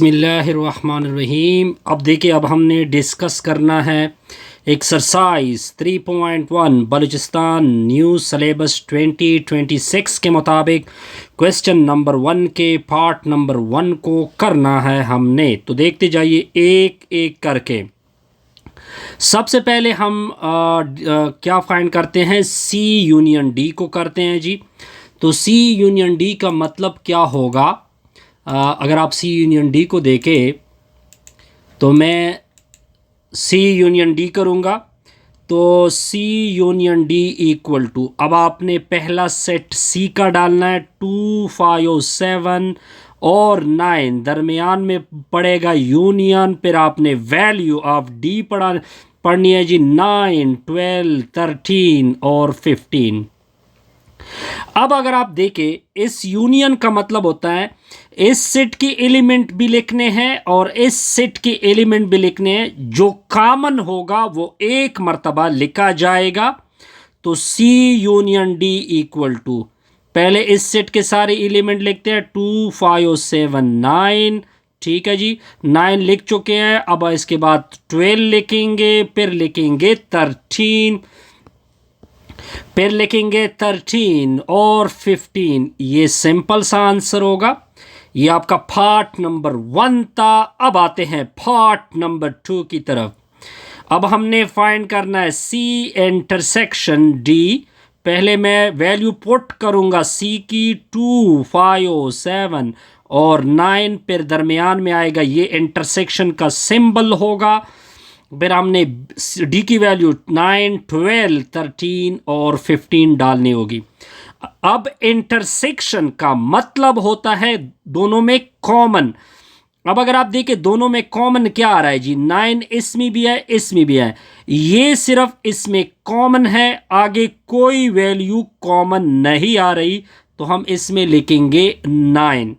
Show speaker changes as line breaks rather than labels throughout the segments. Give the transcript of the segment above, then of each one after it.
बिस्मिल्लाहिर्रहमानिर्रहीम। अब देखिए, अब हमने डिस्कस करना है एक्सरसाइज 3.1 बलूचिस्तान न्यू सिलेबस 2026 के मुताबिक क्वेश्चन नंबर 1 के पार्ट नंबर 1 को करना है हमने। तो देखते जाइए एक एक करके। सबसे पहले हम क्या फाइंड करते हैं, सी यूनियन डी को करते हैं जी। तो सी यूनियन डी का मतलब क्या होगा? अगर आप सी यूनियन डी को देखें तो मैं सी यूनियन डी करूँगा। तो सी यूनियन डी इक्वल टू, अब आपने पहला सेट सी का डालना है, 2 5 7 और 9 दरमियान में पड़ेगा यूनियन। फिर आपने वैल्यू ऑफ डी पढ़नी है जी, 9 12 13 और 15। अब अगर आप देखें, इस यूनियन का मतलब होता है इस सेट के एलिमेंट भी लिखने हैं और इस सेट के एलिमेंट भी लिखने हैं। जो कॉमन होगा वो एक मर्तबा लिखा जाएगा। तो सी यूनियन डी इक्वल टू, पहले इस सेट के सारे एलिमेंट लिखते हैं, 2 5 7 9। ठीक है जी, 9 लिख चुके हैं। अब इसके बाद 12 लिखेंगे, फिर लिखेंगे 13, फिर लिखेंगे 13 और 15। ये सिंपल सा आंसर होगा। ये आपका पार्ट नंबर 1 था। अब आते हैं पार्ट नंबर 2 की तरफ। अब हमने फाइंड करना है सी इंटरसेक्शन डी। पहले मैं वैल्यू पुट करूंगा सी की, 2 5 7 और 9, फिर दरमियान में आएगा ये इंटरसेक्शन का सिंबल होगा। फिर हमने डी की वैल्यू 9 12 13 और 15 डालनी होगी। अब इंटरसेक्शन का मतलब होता है दोनों में कॉमन। अब अगर आप देखें दोनों में कॉमन क्या आ रहा है जी, 9 इसमें भी है इसमें भी है, ये सिर्फ इसमें कॉमन है, आगे कोई वैल्यू कॉमन नहीं आ रही। तो हम इसमें लिखेंगे 9।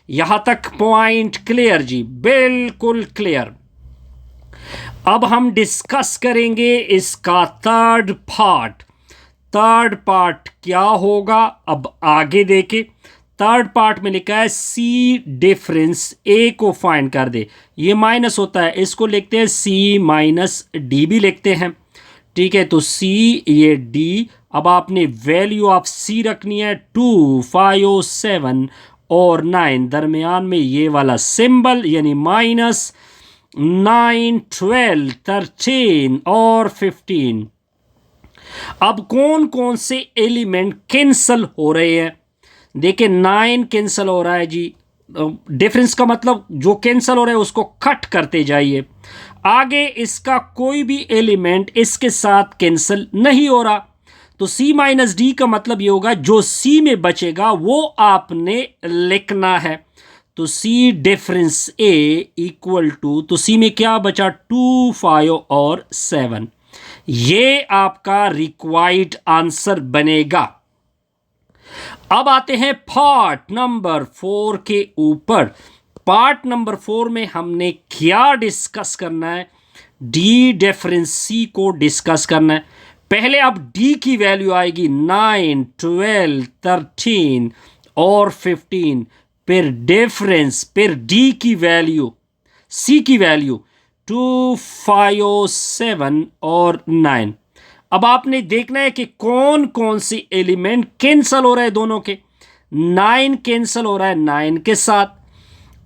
यहां तक पॉइंट क्लियर जी, बिल्कुल क्लियर। अब हम डिस्कस करेंगे इसका थर्ड पार्ट। थर्ड पार्ट क्या होगा, अब आगे देखें। थर्ड पार्ट में लिखा है सी डिफरेंस ए को फाइंड कर दे। ये माइनस होता है, इसको लिखते हैं सी माइनस डी भी लिखते हैं। ठीक है, तो सी ये डी। अब आपने वैल्यू ऑफ सी रखनी है, 2 5 7 और 9 दरमियान में ये वाला सिंबल यानी माइनस, 9 12 13 और 15। अब कौन कौन से एलिमेंट कैंसल हो रहे हैं? देखिए 9 कैंसल हो रहा है जी। डिफरेंस का मतलब जो कैंसल हो रहा है उसको कट करते जाइए। आगे इसका कोई भी एलिमेंट इसके साथ कैंसल नहीं हो रहा। तो C माइनस डी का मतलब ये होगा जो C में बचेगा वो आपने लिखना है। तो C difference A equal to, तो C में क्या बचा, 2 5 और 7। ये आपका रिक्वायर्ड आंसर बनेगा। अब आते हैं पार्ट नंबर 4 के ऊपर। पार्ट नंबर 4 में हमने क्या डिस्कस करना है, डी डिफरेंस सी को डिस्कस करना है। पहले अब डी की वैल्यू आएगी 9 12 13 और 15, फिर डिफरेंस, फिर डी की वैल्यू, सी की वैल्यू 2 5 7 और 9। अब आपने देखना है कि कौन कौन सी एलिमेंट कैंसल हो रहे हैं दोनों के। 9 कैंसल हो रहा है 9 के साथ।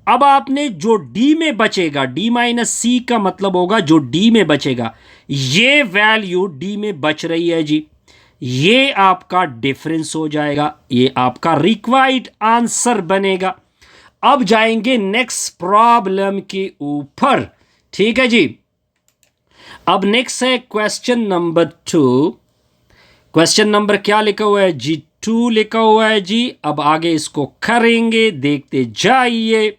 अब आपने जो डी में बचेगा, डी माइनस सी का मतलब होगा जो डी में बचेगा, ये वैल्यू डी में बच रही है जी, ये आपका डिफरेंस हो जाएगा, ये आपका रिक्वायर्ड आंसर बनेगा। अब जाएंगे नेक्स्ट प्रॉब्लम के ऊपर। ठीक है जी, अब नेक्स्ट है क्वेश्चन नंबर 2। क्वेश्चन नंबर क्या लिखा हुआ है जी, 2 लिखा हुआ है जी। अब आगे इसको करेंगे, देखते जाइए।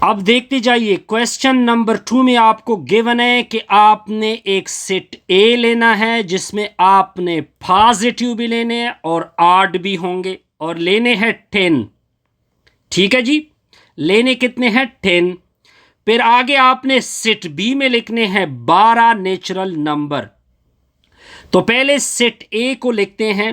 अब देखते जाइए, क्वेश्चन नंबर 2 में आपको गिवन है कि आपने एक सेट ए लेना है जिसमें आपने पॉजिटिव भी लेने हैं और ऑड भी होंगे, और लेने हैं 10। ठीक है जी, लेने कितने हैं, 10। फिर आगे आपने सेट बी में लिखने हैं 12 नेचुरल नंबर। तो पहले सेट ए को लिखते हैं।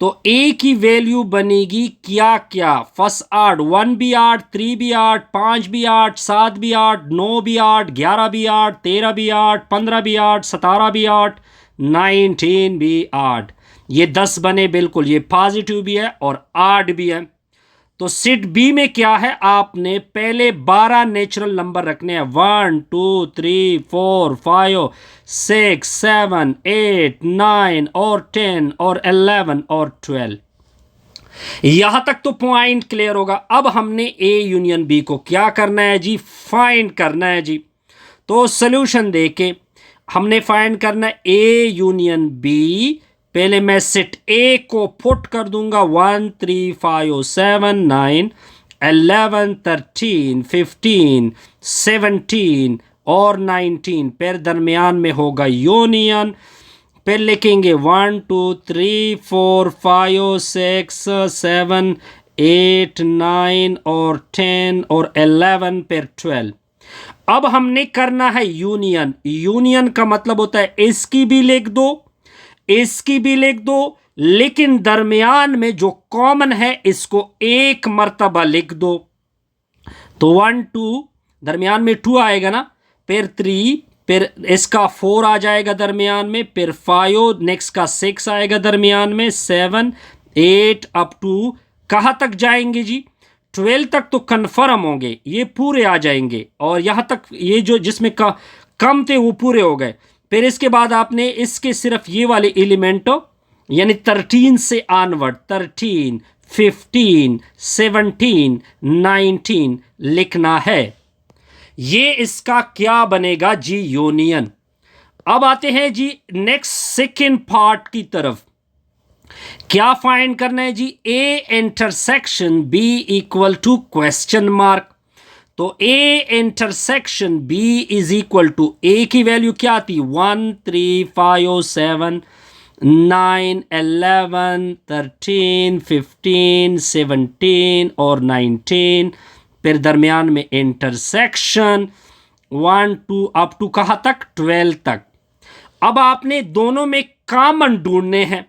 तो ए की वैल्यू बनेगी क्या क्या, फर्स्ट 8, 1 भी 8, 3 भी 8, 5 भी 8, 7 भी 8, 9 भी 8, 11 भी 8, 13 भी 8, 15 भी 8, 17 भी 8, 19 भी 8। ये 10 बने बिल्कुल, ये पॉजिटिव भी है और 8 भी है। तो सिट बी में क्या है, आपने पहले 12 नेचुरल नंबर रखने हैं, 1 2 3 4 5 6 7 8 9 और 10 और 11 और 12। यहां तक तो पॉइंट क्लियर होगा। अब हमने ए यूनियन बी को क्या करना है जी, फाइंड करना है जी। तो सोल्यूशन देके हमने फाइंड करना है ए यूनियन बी। पहले मैं सेट ए को पुट कर दूंगा, 1 3 5 7 9 11 13 15 17 और 19, फिर दरमियान में होगा यूनियन। फिर लिखेंगे 1 2 3 4 5 6 7 8 9 और 10 और 11 फिर 12। अब हमने करना है यूनियन। यूनियन का मतलब होता है इसकी भी लिख दो, इसकी भी लिख दो, लेकिन दरमियान में जो कॉमन है इसको एक मर्तबा लिख दो। तो 1 2 दरमियान में 2 आएगा ना, फिर 3, फिर इसका 4 आ जाएगा दरमियान में, फिर 5, नेक्स्ट का 6 आएगा दरमियान में, 7 8 अप टू कहां तक जाएंगे जी, 12 तक तो कन्फर्म होंगे, ये पूरे आ जाएंगे। और यहां तक ये जो जिसमें कम थे वो पूरे हो गए। फिर इसके बाद आपने इसके सिर्फ ये वाले एलिमेंट यानी 13 से ऑनवर्ड 13 15 17 19 लिखना है। ये इसका क्या बनेगा जी, यूनियन। अब आते हैं जी नेक्स्ट सेकेंड पार्ट की तरफ। क्या फाइंड करना है जी, A intersection B equal to question mark. तो A intersection B is equal to, A की वैल्यू क्या आती, 1 3 5 7 9 11 13 15 17 और 19, फिर दरमियान में इंटरसेक्शन 1 2 अप टू कहां तक, 12 तक। अब आपने दोनों में कॉमन ढूंढने हैं।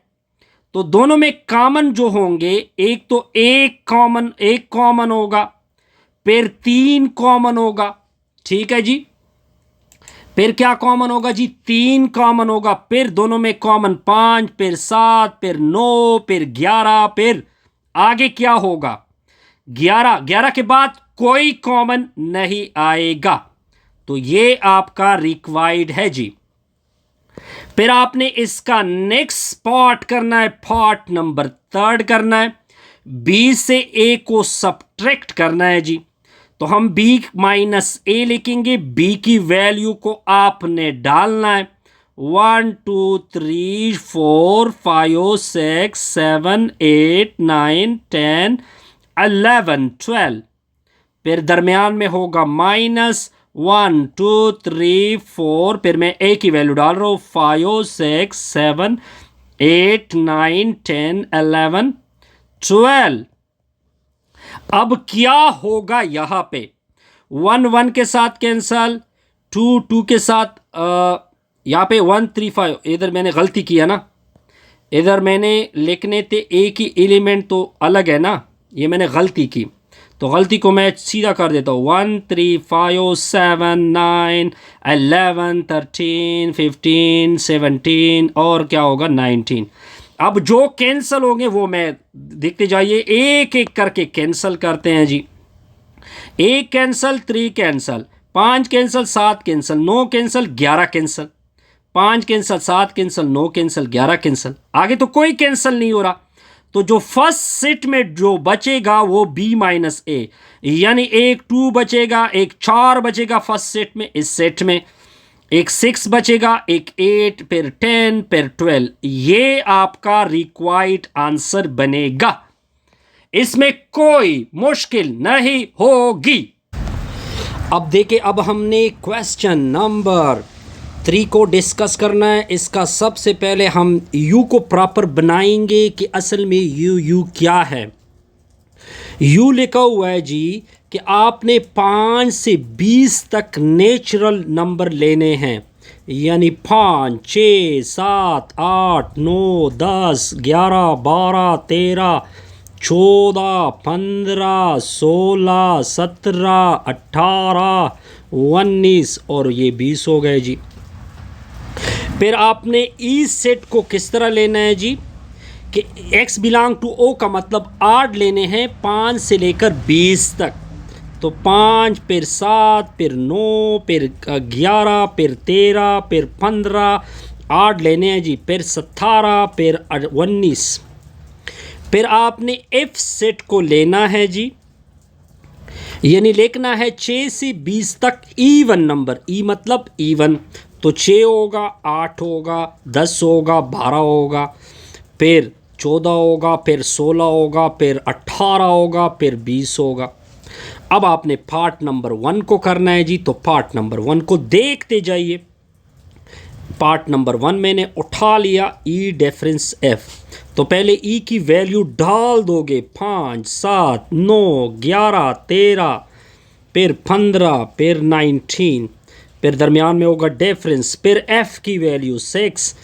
तो दोनों में कॉमन जो होंगे, एक तो एक कॉमन होगा, फिर 3 कॉमन होगा, ठीक है जी। फिर क्या कॉमन होगा जी, 3 कॉमन होगा, फिर दोनों में कॉमन 5, फिर 7, फिर 9, फिर 11, फिर आगे क्या होगा 11 के बाद कोई कॉमन नहीं आएगा। तो ये आपका रिक्वायर्ड है जी। फिर आपने इसका नेक्स्ट पार्ट करना है, पार्ट नंबर 3 करना है, बी से ए को सब्ट्रैक्ट करना है जी। तो हम b माइनस ए लिखेंगे, b की वैल्यू को आपने डालना है, 1 2 3 4 5 6 7 8 9 10 11 12, फिर दरमियान में होगा माइनस 1 2 3 4, फिर मैं a की वैल्यू डाल रहा हूँ, 5 6 7 8 9 10 11 12। अब क्या होगा यहां पे, 1 1 के साथ कैंसल, 2 2 के साथ यहां पे 1 3 5, इधर मैंने गलती किया ना, इधर मैंने लिखने थे ए की एलिमेंट तो अलग है ना, ये मैंने गलती की। तो गलती को मैं सीधा कर देता हूँ, 1 3 5 7 9 11 13 15 17 और क्या होगा 19। अब जो कैंसल होंगे वो मैं देखते जाइए, एक एक करके कैंसल करते हैं जी। 1 cancel, 3 cancel, 5 cancel, 7 cancel, 9 cancel, 11 cancel, 5 cancel, 7 cancel, 9 cancel, 11 cancel, आगे तो कोई कैंसल नहीं हो रहा। तो जो फर्स्ट सेट में जो बचेगा वो b माइनस ए, यानी एक 2 बचेगा, एक 4 बचेगा फर्स्ट सेट में, इस सेट में एक 6 बचेगा, एक 8, फिर 10, फिर 12। ये आपका रिक्वायर्ड आंसर बनेगा, इसमें कोई मुश्किल नहीं होगी। अब देखिए, अब हमने क्वेश्चन नंबर 3 को डिस्कस करना है। इसका सबसे पहले हम u को प्रॉपर बनाएंगे कि असल में u क्या है। u लिखा हुआ है जी कि आपने 5 से 20 तक नेचुरल नंबर लेने हैं। यानी 5, 6, 7, 8, 9, 10, 11, 12, 13, 14, 15, 16, 17, 18, 19 और ये 20 हो गए जी। फिर आपने इस सेट को किस तरह लेना है जी कि x बिलोंग टू ओ का मतलब 8 लेने हैं 5 से लेकर 20 तक। तो 5 फिर 7 फिर 9 फिर 11 फिर 13 फिर 15 8 लेने हैं जी। फिर 17 फिर 19। फिर आपने f सेट को लेना है जी, यानी लिखना है 6 से 20 तक इवन नंबर। ई मतलब इवन, तो 6 होगा, 8 होगा, 10 होगा, 12 होगा, फिर 14 होगा, फिर 16 होगा, फिर 18 होगा, फिर 20 होगा। अब आपने पार्ट नंबर 1 को करना है जी। तो पार्ट नंबर 1 को देखते जाइए। पार्ट नंबर 1 मैंने उठा लिया ई डिफरेंस एफ। तो पहले ई की वैल्यू डाल दोगे 5, 7, 9, 11, 13, फिर 15, फिर 19, फिर दरमियान में होगा डिफरेंस, फिर एफ की वैल्यू 6,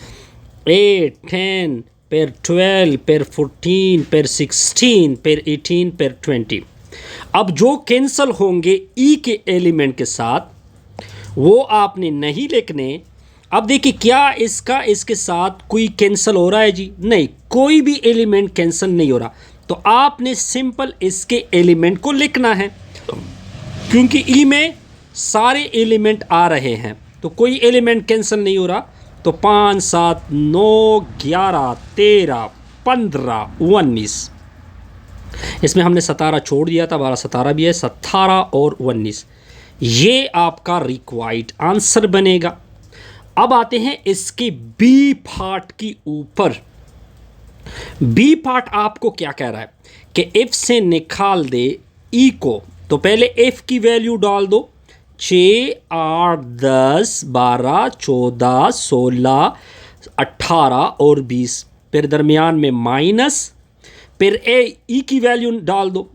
8, 10, फिर 12, फिर 14, फिर 16, फिर 18, फिर 20। अब जो कैंसिल होंगे ई के एलिमेंट के साथ वो आपने नहीं लिखने। अब देखिए क्या इसके साथ कोई कैंसिल हो रहा है जी? नहीं, कोई भी एलिमेंट कैंसिल नहीं हो रहा। तो आपने सिंपल इसके एलिमेंट को लिखना है, क्योंकि ई में सारे एलिमेंट आ रहे हैं तो कोई एलिमेंट कैंसिल नहीं हो रहा। तो 5, 7, 9, 11, 13, 15, 19। इसमें हमने 17 छोड़ दिया था, 12, 17 भी है, 17 और 19। ये आपका रिक्वायर्ड आंसर बनेगा। अब आते हैं इसके बी पार्ट की ऊपर। बी पार्ट आपको क्या कह रहा है कि इफ से निकाल दे ई को। तो पहले इफ की वैल्यू डाल दो 6, 8, 10, 12, 14, 16, 18 और 20, फिर दरमियान में माइनस, फिर ई की वैल्यू डाल दो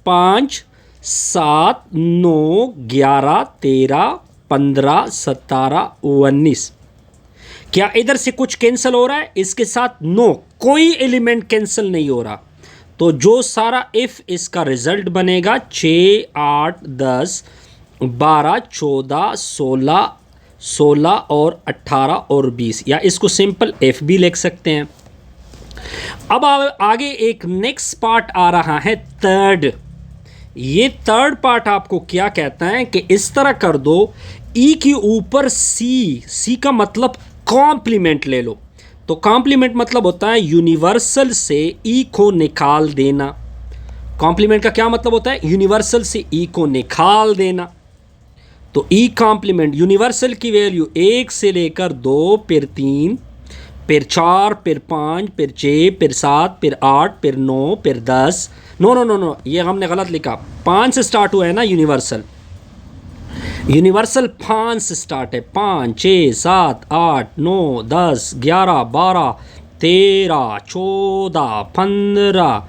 5, 7, 9, 11, 13, 15, 17, 19। क्या इधर से कुछ कैंसिल हो रहा है? इसके साथ नो, कोई एलिमेंट कैंसिल नहीं हो रहा। तो जो सारा इफ इसका रिजल्ट बनेगा 6, 8, 10, 12, 14, 16 और 18 और 20, या इसको सिंपल एफ भी लिख सकते हैं। अब आगे एक नेक्स्ट पार्ट आ रहा है थर्ड। ये थर्ड पार्ट आपको क्या कहता है कि इस तरह कर दो ई के ऊपर सी का मतलब कॉम्प्लीमेंट ले लो। तो कॉम्प्लीमेंट मतलब होता है यूनिवर्सल से ई को निकाल देना। कॉम्प्लीमेंट का क्या मतलब होता है? यूनिवर्सल से ई को निकाल देना। तो ई कॉम्प्लीमेंट यूनिवर्सल की वैल्यू 1 से लेकर 2, फिर 3, फिर 4, फिर 5, फिर 6, फिर 7, फिर 8, फिर 9, फिर 10। नो, ये हमने गलत लिखा। 5 से स्टार्ट हुआ है ना यूनिवर्सल। यूनिवर्सल 5 से स्टार्ट है। 5, 6, 7, 8, 9, 10, 11, 12, 13, 14, 15,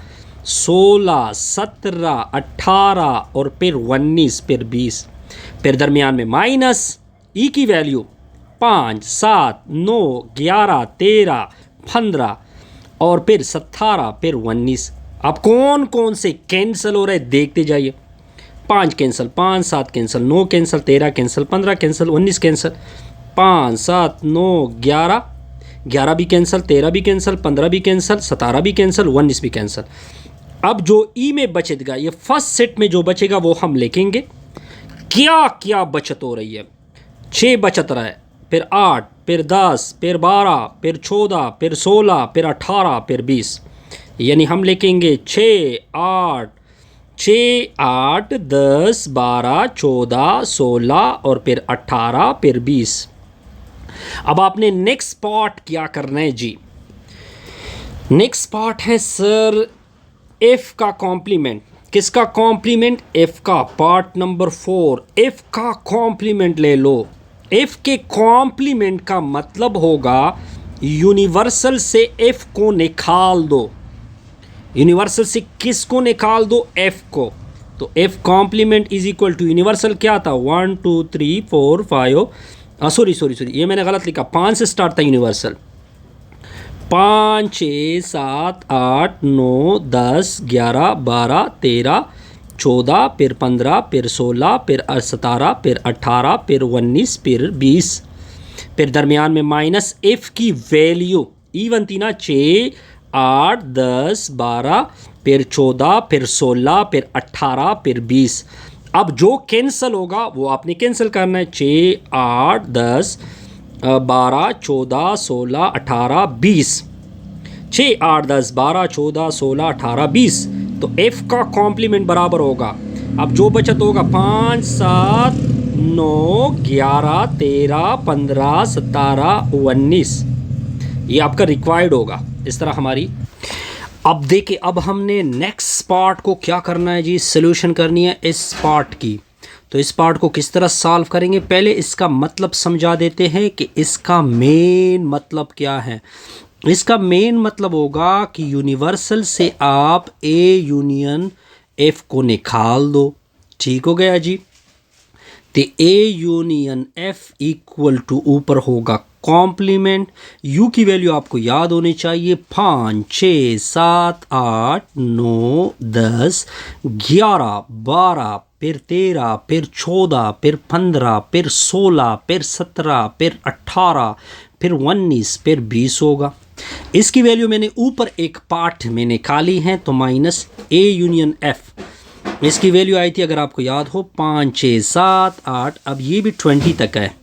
16, 17, 18 और फिर 19, फिर 20, फिर दरमियान में माइनस ई की वैल्यू 5, 7, 9, 11, 13, 15 और फिर 17, फिर 19। अब कौन कौन से कैंसिल हो रहे देखते जाइए। 5 cancel, 5, 7 cancel, 9 cancel, 13 cancel, 15 cancel, 19 cancel, 5, 7, 9, 11 भी कैंसिल, 13 भी कैंसिल, 15 भी कैंसिल, 17 भी कैंसिल, 19 भी कैंसिल। अब जो ई में बचेगा, ये फर्स्ट सेट में जो बचेगा वो हम लिखेंगे। क्या क्या बचत हो रही है? 6 बचत रहा है, फिर 8, फिर 10, फिर 12, फिर 14, फिर 16, फिर 18, फिर 20। यानी हम लिखेंगे 6, 8, 10, 12, 14, 16 और फिर 18, फिर 20। अब आपने नेक्स्ट पार्ट क्या करना है जी? नेक्स्ट पार्ट है सर एफ का कॉम्प्लीमेंट। किसका कॉम्प्लीमेंट? एफ का। पार्ट नंबर 4, एफ का कॉम्प्लीमेंट ले लो। एफ के कॉम्प्लीमेंट का मतलब होगा यूनिवर्सल से एफ को निकाल दो। यूनिवर्सल से किसको निकाल दो? एफ को। तो F complement is equal to universal क्या था? 1, 2, 3, 4, 5 सॉरी सॉरी सॉरी, ये मैंने गलत लिखा, 5 से स्टार्ट था यूनिवर्सल। 5 6 7 8 9 10 11 12 13 14, फिर 15, फिर 16, फिर 17, फिर 18, फिर 19, फिर 20, फिर दरमियान में माइनस एफ की वैल्यू इवन थी ना, 6 8 10 12, फिर 14, फिर 16, फिर 18, फिर 20। अब जो कैंसिल होगा वो आपने कैंसिल करना है। 6 8 10 12 14 16 18 20, 6 8 10 12 14 16 18 20। तो f का कॉम्प्लीमेंट बराबर होगा, अब जो बचत होगा 5 7 9 11 13 15 17 19, ये आपका रिक्वायर्ड होगा। इस तरह हमारी, अब देखिए अब हमने नेक्स्ट पार्ट को क्या करना है जी, सोल्यूशन करनी है इस पार्ट की। तो इस पार्ट को किस तरह सॉल्व करेंगे, पहले इसका मतलब समझा देते हैं कि इसका मेन मतलब क्या है। इसका मेन मतलब होगा कि यूनिवर्सल से आप ए यूनियन एफ को निकाल दो, ठीक हो गया जी। तो A union F equal to ऊपर होगा कॉम्प्लीमेंट, यू की वैल्यू आपको याद होनी चाहिए, 5 6 7 8 9 10 11 12, फिर 13, फिर 14, फिर 15, फिर 16, फिर 17, फिर 18, फिर 19, फिर 20 होगा। इसकी वैल्यू मैंने ऊपर एक पार्ट में निकाली है, तो माइनस ए यूनियन एफ, इसकी वैल्यू आई थी अगर आपको याद हो 5 6 7 8, अब ये भी 20 तक है।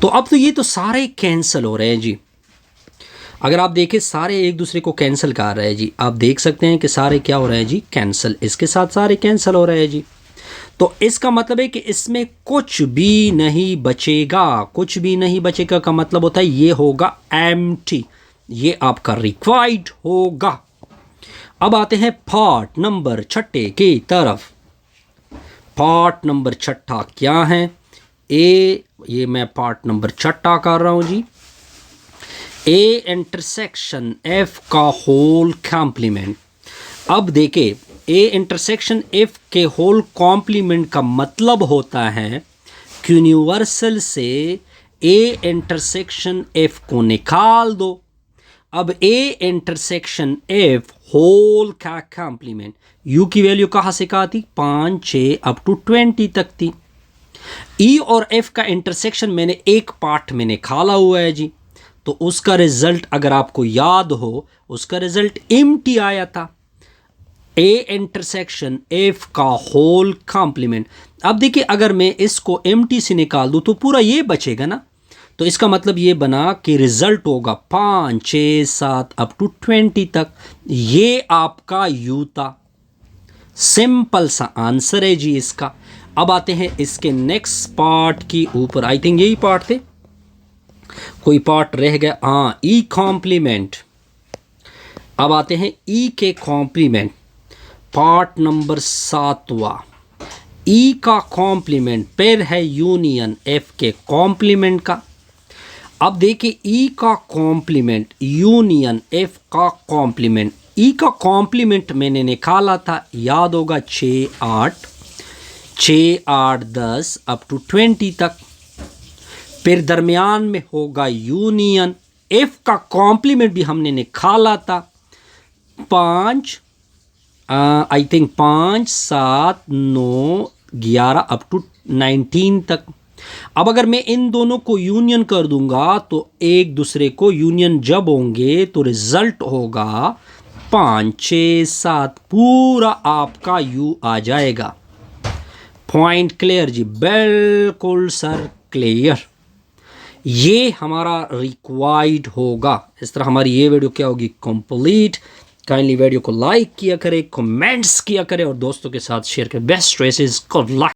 तो अब तो ये तो सारे कैंसिल हो रहे हैं जी, अगर आप देखें सारे एक दूसरे को कैंसिल कर रहे हैं जी, आप देख सकते हैं कि सारे क्या हो रहे हैं जी, कैंसिल, इसके साथ सारे कैंसिल हो रहे हैं जी। तो इसका मतलब है कि इसमें कुछ भी नहीं बचेगा, कुछ भी नहीं बचेगा का मतलब होता है ये होगा एम्प्टी, ये आपका रिक्वायर्ड होगा। अब आते हैं पार्ट नंबर 6 की तरफ। पार्ट नंबर 6 क्या है, ये मैं पार्ट नंबर 6 कर रहा हूं जी। ए इंटरसेक्शन एफ का होल कॉम्प्लीमेंट। अब देखे ए इंटरसेक्शन एफ के होल कॉम्प्लीमेंट का मतलब होता है कि यूनिवर्सल से ए इंटरसेक्शन एफ को निकाल दो। अब ए इंटरसेक्शन एफ होल का कॉम्प्लीमेंट, यू की वैल्यू कहाँ से कहा थी, 5 6 अप टू 20 तक थी। ई और एफ का इंटरसेक्शन मैंने एक पार्ट में निकाला हुआ है जी, तो उसका रिजल्ट अगर आपको याद हो, उसका रिजल्ट एम्प्टी आया था, ए इंटरसेक्शन एफ का होल कॉम्प्लीमेंट। अब देखिए अगर मैं इसको एम्प्टी से निकाल दूं तो पूरा ये बचेगा ना, तो इसका मतलब ये बना कि रिजल्ट होगा 5 6 7 अप टू 20 तक, ये आपका यू था। सिंपल सा आंसर है जी इसका। अब आते हैं इसके नेक्स्ट पार्ट की ऊपर, आई थिंक यही पार्ट थे, कोई पार्ट रह गया, हाँ ई कॉम्प्लीमेंट। अब आते हैं ई के कॉम्प्लीमेंट, पार्ट नंबर 7वां। ई का कॉम्प्लीमेंट पेयर है यूनियन एफ के कॉम्प्लीमेंट का। अब देखिए ई का कॉम्प्लीमेंट यूनियन एफ का कॉम्प्लीमेंट, ई का कॉम्प्लीमेंट मैंने निकाला था, याद होगा 6 8 10 अप टू 20 तक। फिर दरमियान में होगा यूनियन एफ का कॉम्प्लीमेंट भी हमने निकाला था, 5 आई थिंक 5 7 9 11 अप टू 19 तक। अब अगर मैं इन दोनों को यूनियन कर दूंगा तो एक दूसरे को यूनियन जब होंगे तो रिजल्ट होगा 5 6 7, पूरा आपका यू आ जाएगा। पॉइंट क्लियर जी, बिल्कुल सर क्लियर, ये हमारा रिक्वायर्ड होगा। इस तरह हमारी ये वीडियो क्या होगी, कंप्लीट। काइंडली वीडियो को लाइक किया करें, कमेंट्स किया करें और दोस्तों के साथ शेयर करें। Best wishes, good luck.